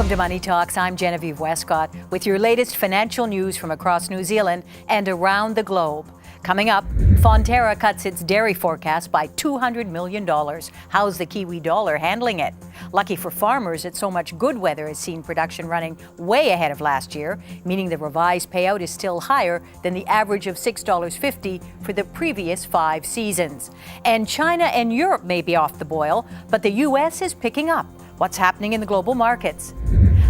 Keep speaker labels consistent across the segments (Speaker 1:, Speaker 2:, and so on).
Speaker 1: Welcome to Money Talks. I'm Genevieve Westcott with your latest financial news from across New Zealand and around the globe. Coming up, Fonterra cuts its dairy forecast by $200 million. How's the Kiwi dollar handling it? Lucky for farmers that so much good weather has seen production running way ahead of last year, meaning the revised payout is still higher than the average of $6.50 for the previous 5 seasons. And China and Europe may be off the boil, but the U.S. is picking up. What's happening in the global markets?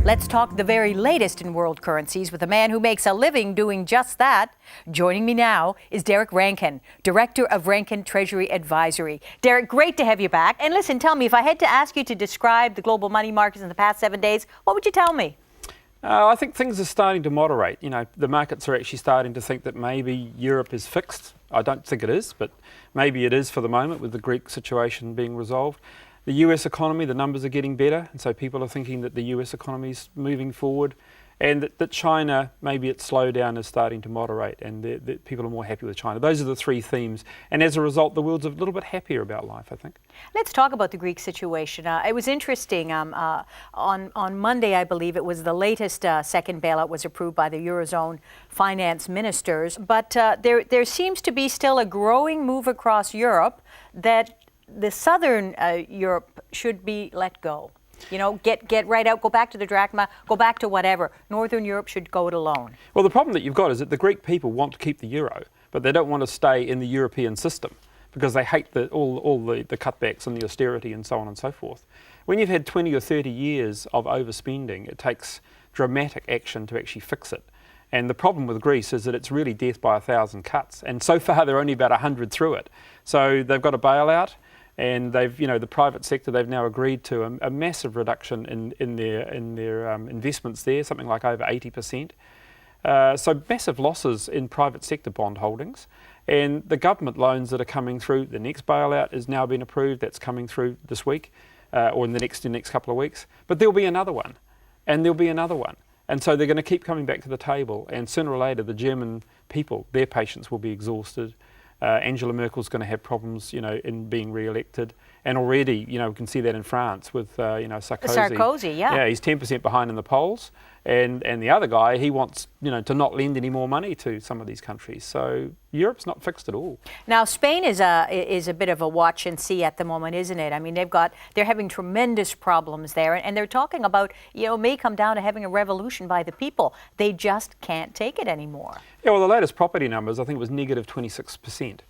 Speaker 1: Let's talk the very latest in world currencies with a man who makes a living doing just that. Joining me now is Derek Rankin, Director of Rankin Treasury Advisory. Derek, great to have you back. And listen, tell me, if I had to ask you to describe the global money markets in the past 7 days, what would you tell me?
Speaker 2: I think things are starting to moderate. You know, the markets are actually starting to think that maybe Europe is fixed. I don't think it is, but maybe it is for the moment with the Greek situation being resolved. The US economy, the numbers are getting better, and so people are thinking that the US economy is moving forward, and that China, maybe its slowdown is starting to moderate, and that people are more happy with China. Those are the 3 themes, and as a result, the world's a little bit happier about life, I think. Let's
Speaker 1: talk about the Greek situation. It was interesting. On Monday, I believe it was the latest second bailout was approved by the Eurozone finance ministers, but there seems to be still a growing move across Europe that the southern Europe should be let go. You know, get right out, go back to the drachma, go back to whatever. Northern Europe should go it alone.
Speaker 2: Well, the problem that you've got is that the Greek people want to keep the euro, but they don't want to stay in the European system because they hate all the cutbacks and the austerity and so on and so forth. When you've had 20 or 30 years of overspending, it takes dramatic action to actually fix it. And the problem with Greece is that it's really death by 1,000 cuts. And so far, they're only about 100 through it. So they've got a bailout. And they've, you know, the private sector, they've now agreed to a massive reduction in their investments there, something like over 80%. So massive losses in private sector bond holdings. And the government loans that are coming through, the next bailout has now been approved. That's coming through this week or in the next couple of weeks. But there'll be another one, and there'll be another one. And so they're going to keep coming back to the table. And sooner or later, the German people, their patience will be exhausted. Angela Merkel's going to have problems, you know, in being re-elected, and already, you know, we can see that in France with, you know, Sarkozy.
Speaker 1: Sarkozy, yeah.
Speaker 2: Yeah, he's 10% behind in the polls, and the other guy, he wants, you know, to not lend any more money to some of these countries. So Europe's not fixed at all.
Speaker 1: Now, Spain is a bit of a watch and see at the moment, isn't it? I mean, they're having tremendous problems there, and they're talking about, you know, may come down to having a revolution by the people. They just can't take it anymore.
Speaker 2: Yeah, well, the latest property numbers, I think it was negative 26%.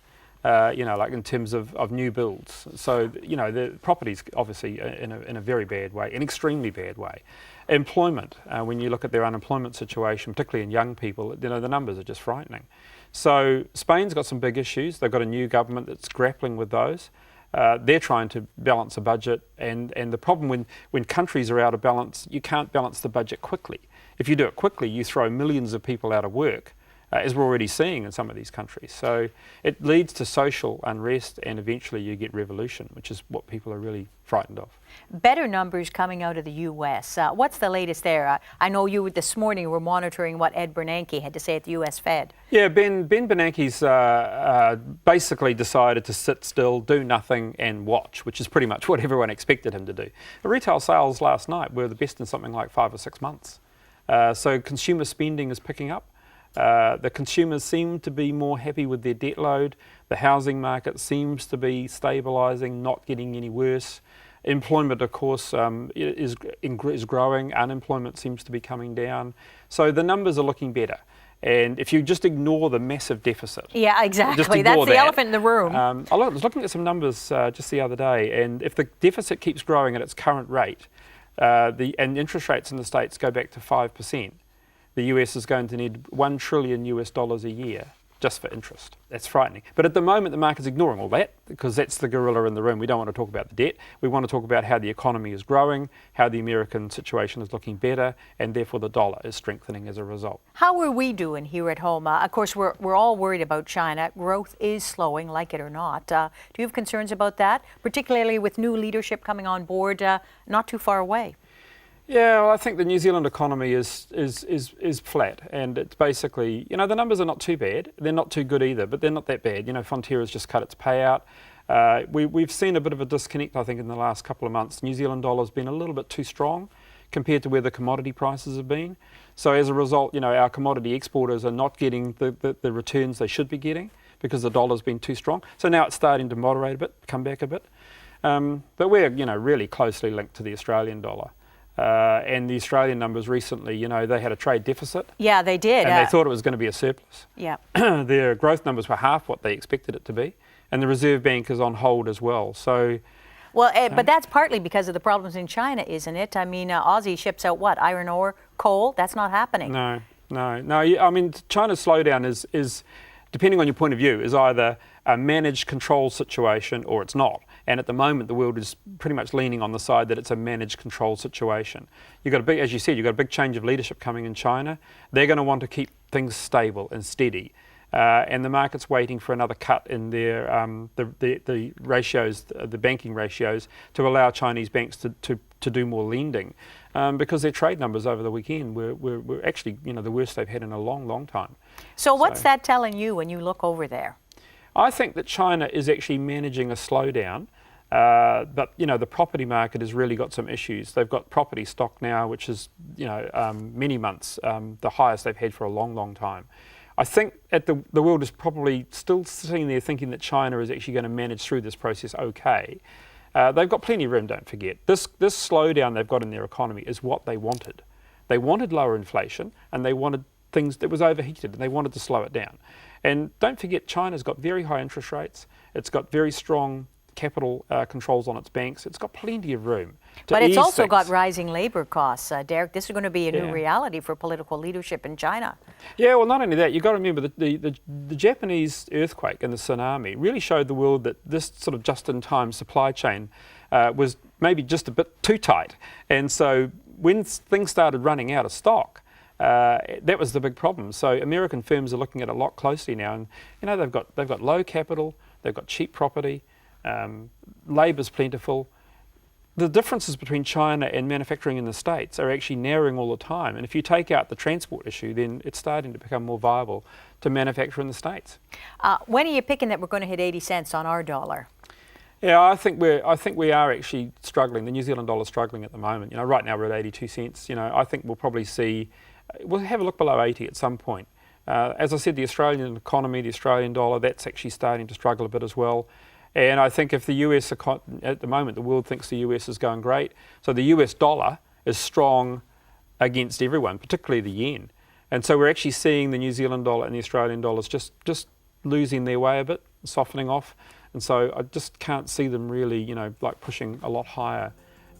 Speaker 2: You know, like in terms of new builds. So, you know, the property's obviously in a very bad way, an extremely bad way. Employment, when you look at their unemployment situation, particularly in young people, you know, the numbers are just frightening. So Spain's got some big issues. They've got a new government that's grappling with those. They're trying to balance a budget, and the problem when countries are out of balance, you can't balance the budget quickly. If you do it quickly, you throw millions of people out of work. As we're already seeing in some of these countries. So it leads to social unrest, and eventually you get revolution, which is what people are really frightened of.
Speaker 1: Better numbers coming out of the U.S. What's the latest there? I know you this morning were monitoring what Ed Bernanke had to say at the U.S. Fed.
Speaker 2: Yeah, Ben Bernanke's basically decided to sit still, do nothing, and watch, which is pretty much what everyone expected him to do. The retail sales last night were the best in something like 5 or 6 months. So consumer spending is picking up. The consumers seem to be more happy with their debt load. The housing market seems to be stabilising, not getting any worse. Employment, of course, is growing. Unemployment seems to be coming down. So the numbers are looking better. And if you just ignore the massive deficit.
Speaker 1: Yeah, exactly. That's the elephant in the room.
Speaker 2: I was looking at some numbers just the other day, and if the deficit keeps growing at its current rate, and interest rates in the States go back to 5%, the US is going to need $1 trillion a year just for interest. That's frightening. But at the moment, the market's ignoring all that because that's the gorilla in the room. We don't want to talk about the debt. We want to talk about how the economy is growing, how the American situation is looking better, and therefore the dollar is strengthening as a result.
Speaker 1: How are we doing here at home? Of course, we're all worried about China. Growth is slowing, like it or not. Do you have concerns about that, particularly with new leadership coming on board not too far away?
Speaker 2: Yeah, well, I think the New Zealand economy is flat, and it's basically, you know, the numbers are not too bad. They're not too good either, but they're not that bad. You know, Fonterra's just cut its payout. We've seen a bit of a disconnect, I think, in the last couple of months. New Zealand dollar's been a little bit too strong compared to where the commodity prices have been. So as a result, our commodity exporters are not getting the returns they should be getting because the dollar's been too strong. So now it's starting to moderate a bit, come back a bit. But we're, really closely linked to the Australian dollar. And the Australian numbers recently, they had a trade deficit.
Speaker 1: Yeah, they did.
Speaker 2: And they thought it was going to be a surplus.
Speaker 1: Yeah.
Speaker 2: Their growth numbers were half what they expected it to be. And the Reserve Bank is on hold as well. So,
Speaker 1: well, but that's partly because of the problems in China, isn't it? I mean, Aussie ships out what? Iron ore, coal? That's not happening.
Speaker 2: No. I mean, China's slowdown is, depending on your point of view, is either a managed control situation or it's not. And at the moment, the world is pretty much leaning on the side that it's a managed control situation. You've got as you said, you've got a big change of leadership coming in China. They're going to want to keep things stable and steady. And the market's waiting for another cut in their the ratios, the banking ratios, to allow Chinese banks to do more lending, because their trade numbers over the weekend were actually the worst they've had in a long time.
Speaker 1: So what's that telling you when you look over there?
Speaker 2: I think that China is actually managing a slowdown, but the property market has really got some issues. They've got property stock now, which is many months the highest they've had for a long time. I think the world is probably still sitting there thinking that China is actually going to manage through this process okay. They've got plenty of room, don't forget. This slowdown they've got in their economy is what they wanted. They wanted lower inflation and they wanted things that was overheated and they wanted to slow it down. And don't forget, China's got very high interest rates. It's got very strong capital controls on its banks. It's got plenty of room to
Speaker 1: But it's
Speaker 2: ease
Speaker 1: also
Speaker 2: things.
Speaker 1: got rising labor costs. Derek, this is going to be a new reality for political leadership in China.
Speaker 2: Yeah, well, not only that, you've got to remember that the Japanese earthquake and the tsunami really showed the world that this sort of just-in-time supply chain was maybe just a bit too tight. And so when things started running out of stock, that was the big problem. So American firms are looking at it a lot closely now, and they've got low capital, they've got cheap property, labour's plentiful. The differences between China and manufacturing in the States are actually narrowing all the time. And if you take out the transport issue, then it's starting to become more viable to manufacture in the States.
Speaker 1: When are you picking that we're going to hit 80 cents on our dollar?
Speaker 2: Yeah, I think we are actually struggling. The New Zealand dollar is struggling at the moment. Right now we're at 82 cents. I think we'll probably see. We'll have a look below 80 at some point. As I said, the Australian economy, the Australian dollar, that's actually starting to struggle a bit as well. And I think if the US, at the moment, the world thinks the US is going great. So the US dollar is strong against everyone, particularly the yen. And so we're actually seeing the New Zealand dollar and the Australian dollars just losing their way a bit, softening off. And so I just can't see them really, pushing a lot higher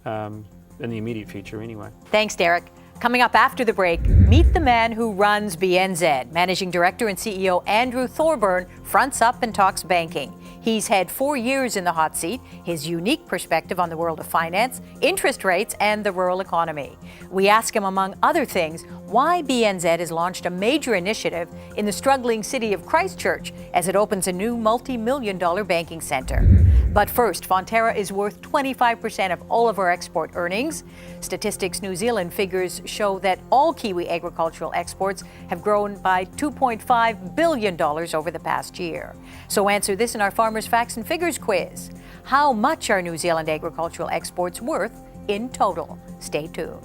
Speaker 2: in the immediate future anyway.
Speaker 1: Thanks, Derek. Coming up after the break, meet the man who runs BNZ. Managing Director and CEO Andrew Thorburn fronts up and talks banking. He's had 4 years in the hot seat, his unique perspective on the world of finance, interest rates, and the rural economy. We ask him, among other things, why BNZ has launched a major initiative in the struggling city of Christchurch as it opens a new multi-million-dollar banking center. But first, Fonterra is worth 25% of all of our export earnings. Statistics New Zealand figures show that all Kiwi agricultural exports have grown by $2.5 billion over the past year. So answer this in our Farmers Facts and Figures quiz. How much are New Zealand agricultural exports worth in total? Stay tuned.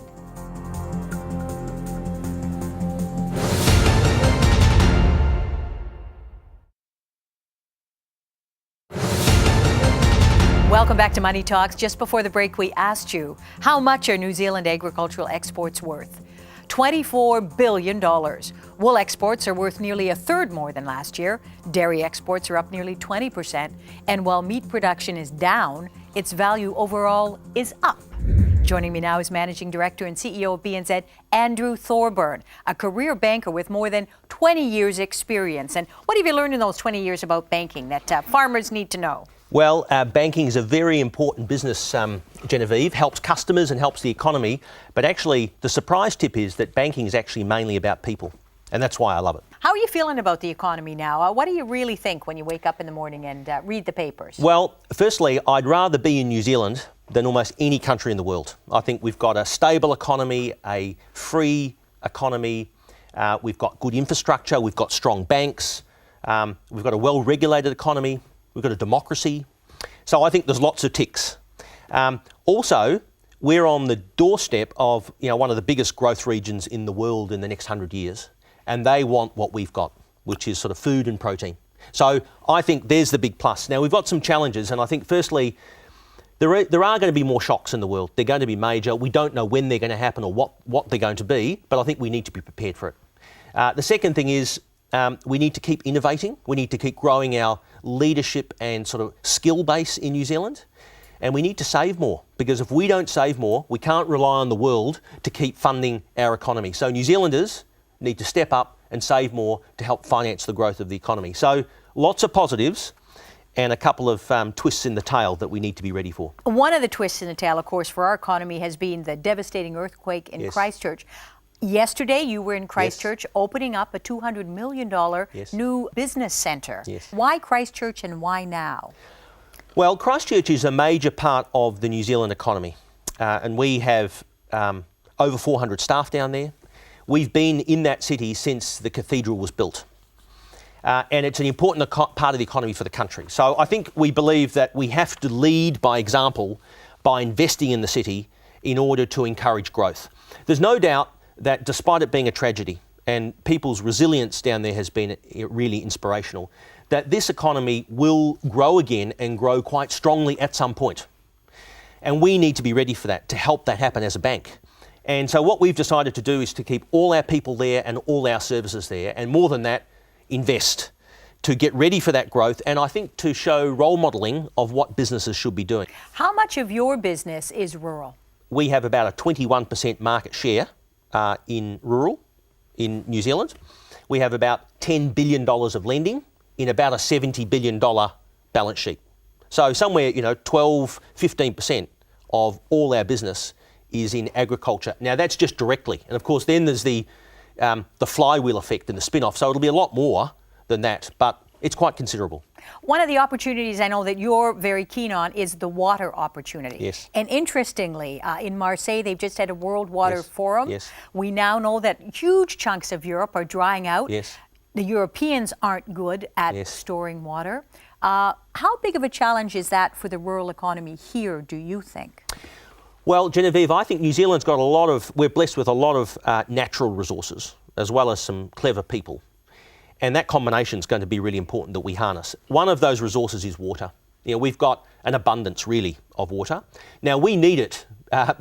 Speaker 1: Welcome back to Money Talks. Just before the break, we asked you, how much are New Zealand agricultural exports worth? $24 billion. Wool exports are worth nearly a third more than last year. Dairy exports are up nearly 20%. And while meat production is down, its value overall is up. Joining me now is Managing Director and CEO of BNZ, Andrew Thorburn, a career banker with more than 20 years' experience. And what have you learned in those 20 years about banking that farmers need to know?
Speaker 3: Well, banking is a very important business, Genevieve, helps customers and helps the economy. But actually, the surprise tip is that banking is actually mainly about people. And that's why I love it.
Speaker 1: How are you feeling about the economy now? What do you really think when you wake up in the morning and read the papers?
Speaker 3: Well, firstly, I'd rather be in New Zealand than almost any country in the world. I think we've got a stable economy, a free economy. We've got good infrastructure. We've got strong banks. We've got a well-regulated economy. We've got a democracy. So I think there's lots of ticks. Also, we're on the doorstep of one of the biggest growth regions in the world in the next 100 years, and they want what we've got, which is sort of food and protein. So I think there's the big plus. Now, we've got some challenges, and I think firstly, there are going to be more shocks in the world. They're going to be major. We don't know when they're going to happen or what they're going to be, but I think we need to be prepared for it. The second thing is we need to keep innovating. We need to keep growing our leadership and sort of skill base in New Zealand. And we need to save more, because if we don't save more, we can't rely on the world to keep funding our economy. So New Zealanders need to step up and save more to help finance the growth of the economy. So lots of positives and a couple of twists in the tail that we need to be ready for.
Speaker 1: One of the twists in the tail, of course, for our economy has been the devastating earthquake in Christchurch. Yesterday, you were in Christchurch opening up a $200 million new business centre. Why Christchurch and why now?
Speaker 3: Well, Christchurch is a major part of the New Zealand economy, and we have over 400 staff down there. We've been in that city since the cathedral was built, and it's an important part of the economy for the country. So I think we believe that we have to lead by example by investing in the city in order to encourage growth. There's no doubt that despite it being a tragedy, and people's resilience down there has been really inspirational, that this economy will grow again and grow quite strongly at some point. And we need to be ready for that, to help that happen as a bank. And so what we've decided to do is to keep all our people there and all our services there, and more than that, invest to get ready for that growth, and I think to show role modelling of what businesses should be doing.
Speaker 1: How much of your business is rural?
Speaker 3: We have about a 21% market share in rural in New Zealand. We have about $10 billion of lending in about a $70 billion balance sheet. So somewhere, 12, 15% of all our business is in agriculture. Now that's just directly. And of course then there's the flywheel effect and the spin-off. So it'll be a lot more than that, but it's quite considerable.
Speaker 1: One of the opportunities I know that you're very keen on is the water opportunity.
Speaker 3: Yes.
Speaker 1: And interestingly, in Marseille, they've just had a World Water Forum.
Speaker 3: Yes.
Speaker 1: We now know that huge chunks of Europe are drying out.
Speaker 3: Yes.
Speaker 1: The Europeans aren't good at storing water. How big of a challenge is that for the rural economy here, do you think?
Speaker 3: Well, Genevieve, I think New Zealand's got we're blessed with a lot of natural resources, as well as some clever people. And that combination is going to be really important that we harness. One of those resources is water. We've got an abundance, really, of water. Now, we need it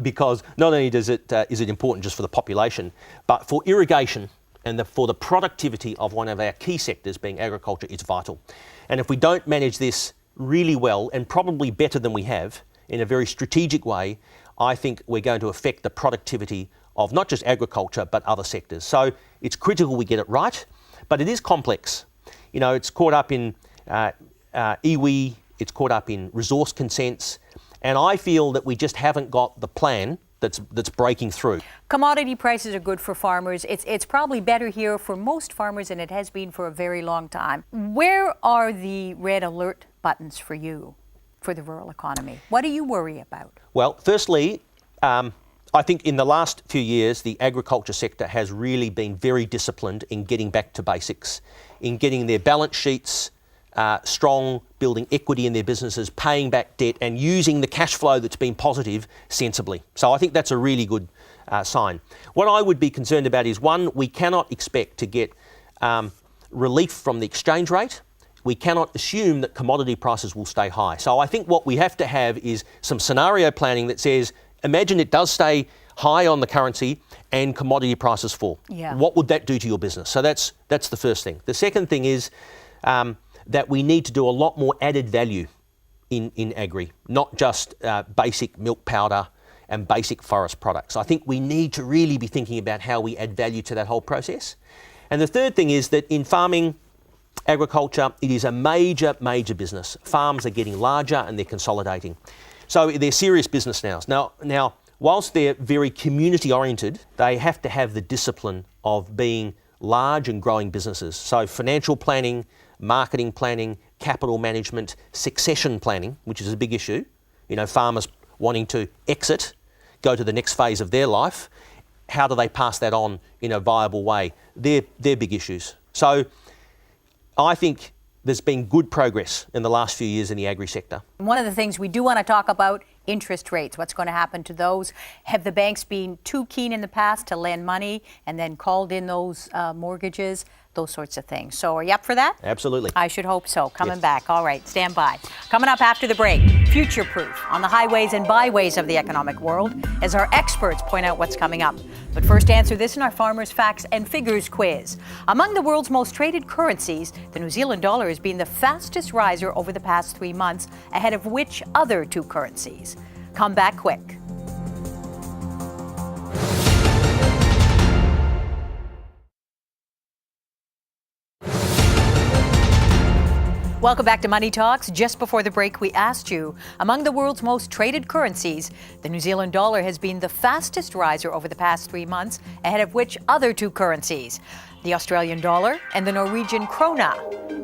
Speaker 3: because not only is it important just for the population, but for irrigation and for the productivity of one of our key sectors, being agriculture, it's vital. And if we don't manage this really well, and probably better than we have, in a very strategic way, I think we're going to affect the productivity of not just agriculture, but other sectors. So it's critical we get it right. But it is complex. It's caught up in iwi, it's caught up in resource consents, and I feel that we just haven't got the plan that's breaking through.
Speaker 1: Commodity prices are good for farmers. It's probably better here for most farmers than it has been for a very long time. Where are the red alert buttons for you for the rural economy? What do you worry about?
Speaker 3: Well, firstly, I think in the last few years, the agriculture sector has really been very disciplined in getting back to basics, in getting their balance sheets strong, building equity in their businesses, paying back debt, and using the cash flow that's been positive sensibly. So I think that's a really good sign. What I would be concerned about is, one, we cannot expect to get relief from the exchange rate. We cannot assume that commodity prices will stay high. So I think what we have to have is some scenario planning that says, imagine it does stay high on the currency and commodity prices fall. What would that do to your business? So that's the first thing. The second thing is that we need to do a lot more added value in agri, not just basic milk powder and basic forest products. I think we need to really be thinking about how we add value to that whole process. And the third thing is that in farming, agriculture, it is a major business. Farms are getting larger and they're consolidating. So they're serious business now. Now, whilst they're very community oriented, they have to have the discipline of being large and growing businesses. So financial planning, marketing planning, capital management, succession planning, which is a big issue. Farmers wanting to exit, go to the next phase of their life. How do they pass that on in a viable way? They're big issues. So I think there's been good progress in the last few years in the agri sector.
Speaker 1: One of the things we do want to talk about interest rates. What's going to happen to those? Have the banks been too keen in the past to lend money and then called in those mortgages? Those sorts of things. So are you up for that?
Speaker 3: Absolutely.
Speaker 1: I should hope so. Coming back. All right, stand by. Coming up after the break, future proof on the highways and byways of the economic world as our experts point out what's coming up. But first, answer this in our Farmers' Facts and Figures quiz. Among the world's most traded currencies, the New Zealand dollar has been the fastest riser over the past 3 months, ahead of which other two currencies? Come back quick. Welcome back to Money Talks. Just before the break, we asked you, among the world's most traded currencies, the New Zealand dollar has been the fastest riser over the past 3 months, ahead of which other two currencies? The Australian dollar and the Norwegian krona.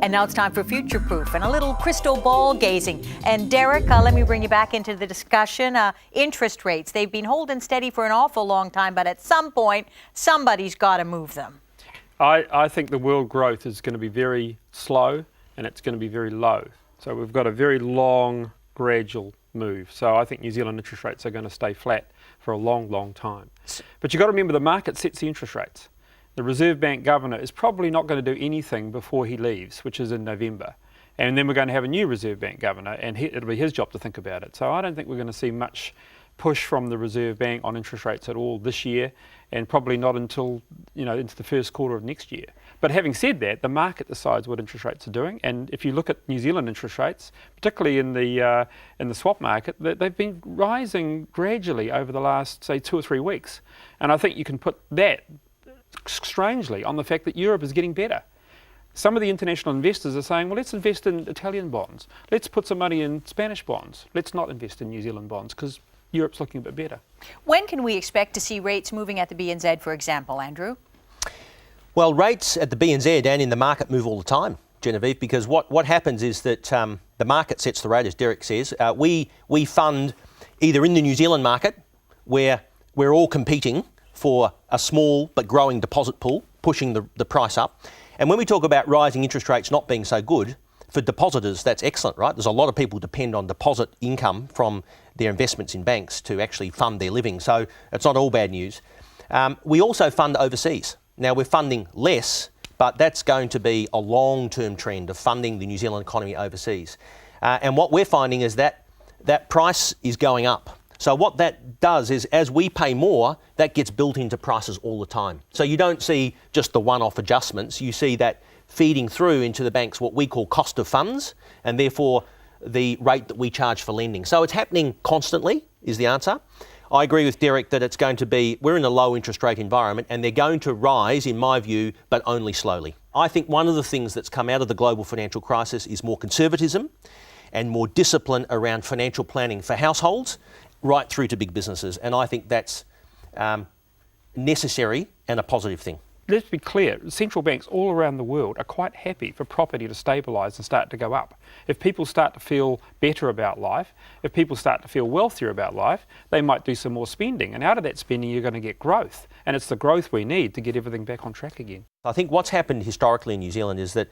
Speaker 1: And now it's time for future proof and a little crystal ball gazing. And Derek, let me bring you back into the discussion. Interest rates, they've been holding steady for an awful long time, but at some point, somebody's got to move them.
Speaker 2: I think the world growth is going to be very slow and it's going to be very low. So we've got a very long, gradual move. So I think New Zealand interest rates are going to stay flat for a long, long time. But you've got to remember the market sets the interest rates. The Reserve Bank governor is probably not going to do anything before he leaves, which is in November. And then we're going to have a new Reserve Bank governor and it'll be his job to think about it. So I don't think we're going to see much push from the Reserve Bank on interest rates at all this year, and probably not until into the first quarter of next year. But having said that, the market decides what interest rates are doing, and if you look at New Zealand interest rates, particularly in the swap market, they've been rising gradually over the last, say, 2 or 3 weeks. And I think you can put that strangely on the fact that Europe is getting better. Some of the international investors are saying, well, let's invest in Italian bonds. Let's put some money in Spanish bonds. Let's not invest in New Zealand bonds because Europe's looking a bit better. When
Speaker 1: can we expect to see rates moving at the BNZ, for example, Andrew?
Speaker 3: Well, rates at the BNZ and in the market move all the time, Genevieve, because what happens is that the market sets the rate, as Derek says. We fund either in the New Zealand market, where we're all competing for a small but growing deposit pool, pushing the price up. And when we talk about rising interest rates not being so good, for depositors, that's excellent, right? There's a lot of people depend on deposit income from their investments in banks to actually fund their living. So it's not all bad news. We also fund overseas. Now we're funding less, but that's going to be a long-term trend of funding the New Zealand economy overseas. And what we're finding is that price is going up. So what that does is, as we pay more, that gets built into prices all the time. So you don't see just the one-off adjustments. You see that feeding through into the banks what we call cost of funds, and therefore the rate that we charge for lending. So it's happening constantly, is the answer. I agree with Derek that it's going to be, we're in a low interest rate environment and they're going to rise, in my view, but only slowly. I think one of the things that's come out of the global financial crisis is more conservatism and more discipline around financial planning for households right through to big businesses. And I think that's necessary and a positive thing.
Speaker 2: Let's be clear, central banks all around the world are quite happy for property to stabilise and start to go up. If people start to feel better about life, if people start to feel wealthier about life, they might do some more spending. And out of that spending, you're going to get growth. And it's the growth we need to get everything back on track again.
Speaker 3: I think what's happened historically in New Zealand is that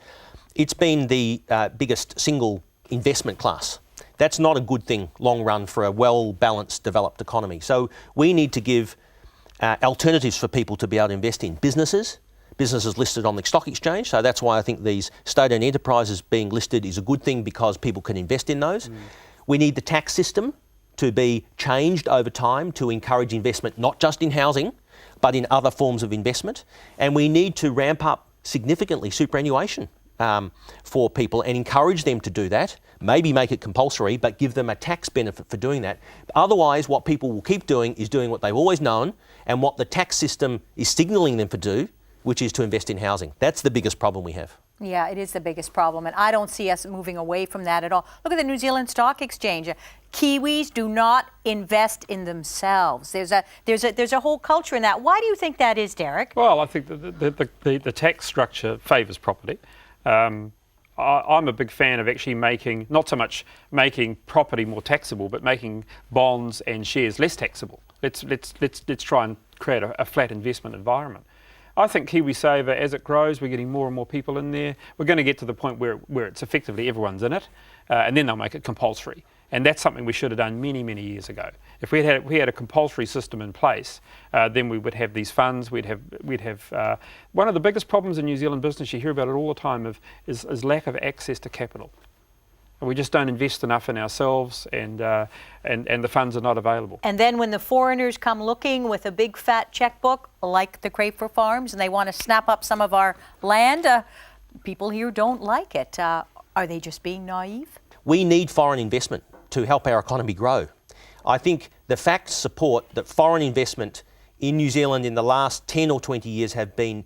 Speaker 3: it's been the biggest single investment class. That's not a good thing long run for a well-balanced, developed economy. So we need to give alternatives for people to be able to invest in. Businesses listed on the stock exchange. So that's why I think these state-owned enterprises being listed is a good thing, because people can invest in those. We need the tax system to be changed over time to encourage investment, not just in housing, but in other forms of investment. And we need to ramp up significantly superannuation for people and encourage them to do that. Maybe make it compulsory, but give them a tax benefit for doing that. Otherwise, what people will keep doing is doing what they've always known and what the tax system is signalling them to do, which is to invest in housing. That's the biggest problem we have.
Speaker 1: Yeah, it is the biggest problem, and I don't see us moving away from that at all. Look at the New Zealand Stock Exchange. Kiwis do not invest in themselves. There's a whole culture in that. Why do you think that is, Derek?
Speaker 2: Well, I think the tax structure favours property. I'm a big fan of actually not so much making property more taxable, but making bonds and shares less taxable. Let's try and create a flat investment environment. I think KiwiSaver, as it grows, we're getting more and more people in there. We're going to get to the point where it's effectively everyone's in it, and then they'll make it compulsory. And that's something we should have done many, many years ago. If we had a compulsory system in place, then we would have these funds. We'd have one of the biggest problems in New Zealand business, you hear about it all the time, is lack of access to capital. And we just don't invest enough in ourselves, and the funds are not available.
Speaker 1: And then when the foreigners come looking with a big fat checkbook, like the Crafer Farms, and they want to snap up some of our land, people here don't like it. Are they just being naive?
Speaker 3: We need foreign investment to help our economy grow. I think the facts support that foreign investment in New Zealand in the last 10 or 20 years have been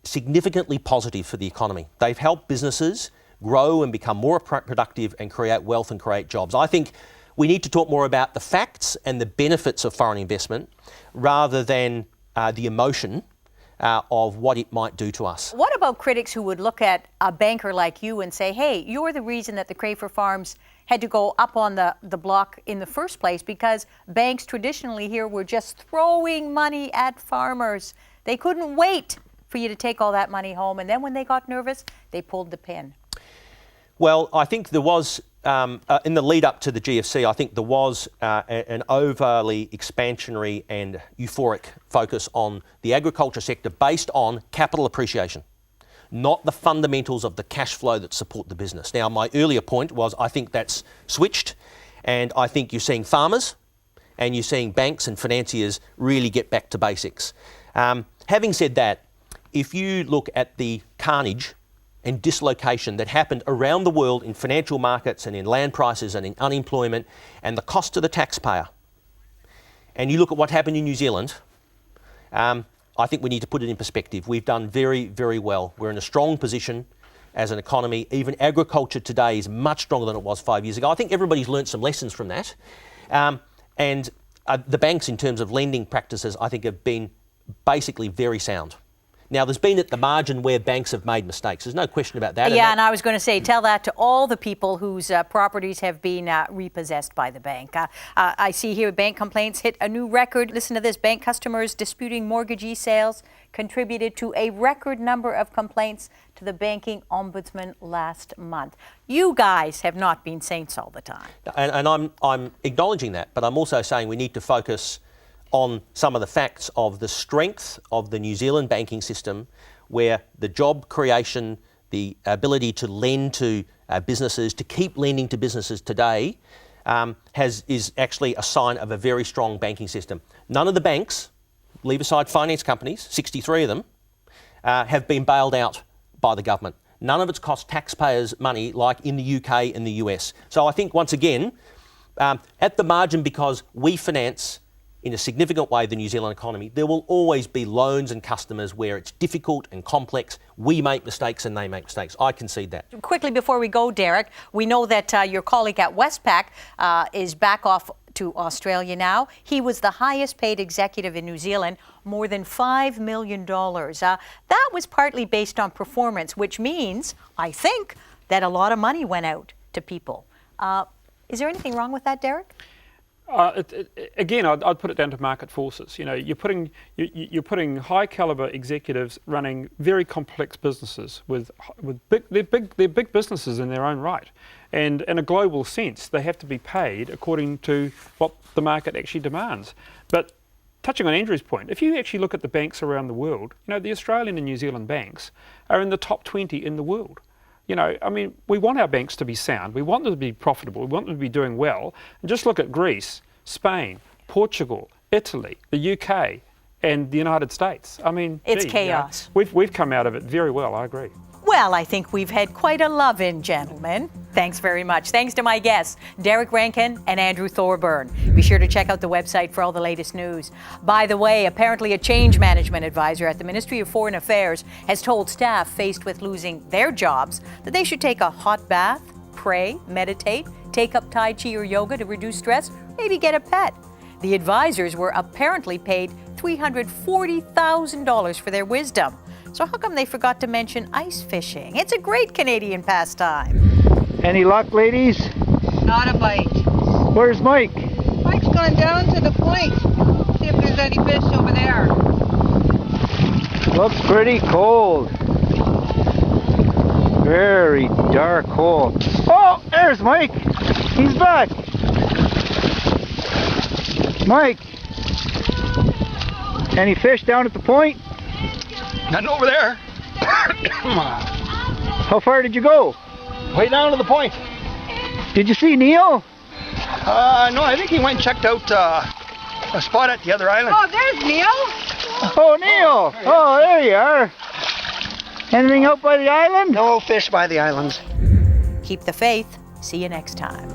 Speaker 3: significantly positive for the economy. They've helped businesses grow and become more productive and create wealth and create jobs. I think we need to talk more about the facts and the benefits of foreign investment rather than the emotion of what it might do to us.
Speaker 1: What about critics who would look at a banker like you and say, hey, you're the reason that the Crafer Farms had to go up on the block in the first place, because banks traditionally here were just throwing money at farmers. They couldn't wait for you to take all that money home, and then when they got nervous, they pulled the pin.
Speaker 3: Well, I think there was, in the lead up to the GFC, I think there was an overly expansionary and euphoric focus on the agriculture sector based on capital appreciation, not the fundamentals of the cash flow that support the business. Now, my earlier point was I think that's switched, and I think you're seeing farmers and you're seeing banks and financiers really get back to basics. Having said that, if you look at the carnage and dislocation that happened around the world in financial markets and in land prices and in unemployment and the cost to the taxpayer, and you look at what happened in New Zealand, I think we need to put it in perspective. We've done very, very well. We're in a strong position as an economy. Even agriculture today is much stronger than it was 5 years ago. I think everybody's learnt some lessons from that. And the banks, in terms of lending practices, I think have been basically very sound. Now, there's been at the margin where banks have made mistakes. There's no question about that.
Speaker 1: Yeah, and I was going to say, tell that to all the people whose properties have been repossessed by the bank. I see here bank complaints hit a new record. Listen to this. Bank customers disputing mortgagee sales contributed to a record number of complaints to the banking ombudsman last month. You guys have not been saints all the time.
Speaker 3: And I'm acknowledging that, but I'm also saying we need to focus on some of the facts of the strength of the New Zealand banking system, where the job creation, the ability to lend to businesses, to keep lending to businesses today, is actually a sign of a very strong banking system. None of the banks, leave aside finance companies, 63 of them, have been bailed out by the government. None of it's cost taxpayers money like in the UK and the US. So I think, once again, at the margin, because we finance in a significant way the New Zealand economy, there will always be loans and customers where it's difficult and complex. We make mistakes and they make mistakes. I concede that.
Speaker 1: Quickly before we go, Derek, we know that your colleague at Westpac is back off to Australia now. He was the highest paid executive in New Zealand, more than $5 million. That was partly based on performance, which means, I think, that a lot of money went out to people. Is there anything wrong with that, Derek?
Speaker 2: Again, I'd put it down to market forces. You know, you're putting high caliber executives running very complex businesses with they're big businesses in their own right, and in a global sense, they have to be paid according to what the market actually demands. But touching on Andrew's point, if you actually look at the banks around the world, you know, the Australian and New Zealand banks are in the top 20 in the world. You know, I mean, we want our banks to be sound. We want them to be profitable. We want them to be doing well. And just look at Greece, Spain, Portugal, Italy, the UK, and the United States. I mean,
Speaker 1: it's chaos.
Speaker 2: You know, we've come out of it very well, I agree.
Speaker 1: Well, I think we've had quite a love-in, gentlemen. Thanks very much. Thanks to my guests, Derek Rankin and Andrew Thorburn. Be sure to check out the website for all the latest news. By the way, apparently a change management advisor at the Ministry of Foreign Affairs has told staff faced with losing their jobs that they should take a hot bath, pray, meditate, take up Tai Chi or yoga to reduce stress, maybe get a pet. The advisors were apparently paid $340,000 for their wisdom. So how come they forgot to mention ice fishing? It's a great Canadian pastime.
Speaker 4: Any luck, ladies?
Speaker 5: Not a bite.
Speaker 4: Where's Mike?
Speaker 5: Mike's gone down to the point. See if there's any fish over there.
Speaker 4: Looks pretty cold. Very dark hole. Oh, there's Mike. He's back. Mike, any fish down at the point?
Speaker 6: Nothing over there.
Speaker 4: How far did you go?
Speaker 6: Way down to the point.
Speaker 4: Did you see Neil?
Speaker 6: No, I think he went and checked out a spot at the other island.
Speaker 5: Oh, there's Neil.
Speaker 4: Oh, Neil! Oh, there you are. Anything out by the island?
Speaker 6: No fish by the islands.
Speaker 1: Keep the faith. See you next time.